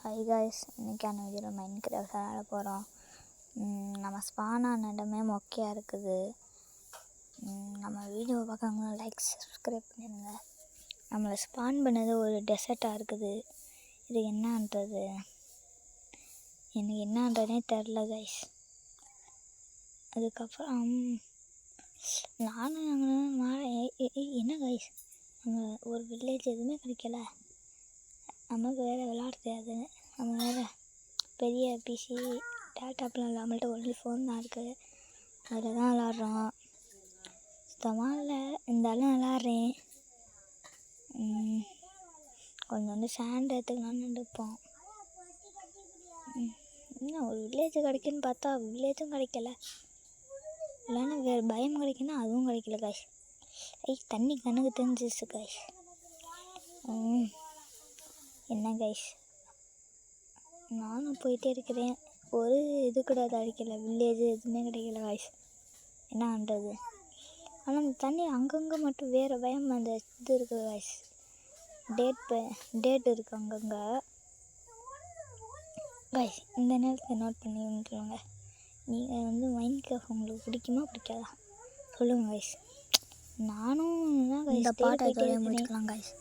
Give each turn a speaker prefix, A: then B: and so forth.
A: High guys, இன்றைக்கான வீடியோவில் mind craft விளையாட போகிறோம். நம்ம ஸ்பான் ஆன இடமே மொக்கையாக இருக்குது. நம்ம வீடியோவை பார்க்கறவங்க லைக் சப்ஸ்கிரைப் பண்ணிடுங்க. நம்மளை ஸ்பான் பண்ணது ஒரு டெசர்ட்டாக இருக்குது. இது என்னன்றது எனக்கு என்னன்றதே தெரில கைஸ். அதுக்கப்புறம் நானும் என்ன கைஸ், நம்ம ஒரு வில்லேஜ் எதுவுமே கிடைக்கல. நமக்கு வேறு விளாட தெரியாது. நம்ம வேறு பெரிய பிசி டேப்லாம் இல்லை, நம்மள்ட்ட ஒன்லி ஃபோன் தான் இருக்குது. அதில் தான் விளாட்றோம். சுத்தமாக இல்லை, இருந்தாலும் விளாட்றேன். கொஞ்சோண்டு சாண்ட் எடுத்துக்கலான்னு இருப்போம். இன்னும் ஒரு வில்லேஜ் கிடைக்குன்னு பார்த்தா வில்லேஜும் கிடைக்கல. இல்லைன்னா வேறு பயம் கிடைக்குன்னா அதுவும் கிடைக்கல காய்ஸ். தண்ணி கணக்கு தெரிஞ்சிச்சு காய்ஸ். என்ன கைஸ், நானும் போயிட்டே இருக்கிறேன். ஒரு இது கூட கிடைக்கல, வில்லேஜ் எதுவுமே கிடைக்கல கைஸ். என்ன பண்ணுறது? ஆனால் அந்த தண்ணி அங்கங்கே மட்டும் வேறு பயம் அந்த இது இருக்குது கைஸ். டேட் இருக்குது அங்கங்கே கைஸ். இந்த நேரத்தை நோட் பண்ணி விட்டுருவாங்க. நீங்கள் மைண்ட் கிராஃப்ட் உங்களுக்கு பிடிக்குமா பிடிக்காதா சொல்லுங்கள் கைஸ். நானும் தான் கைஸ்.
B: இந்த பாட்டை முடிச்சுக்கலாம் கைஸ்.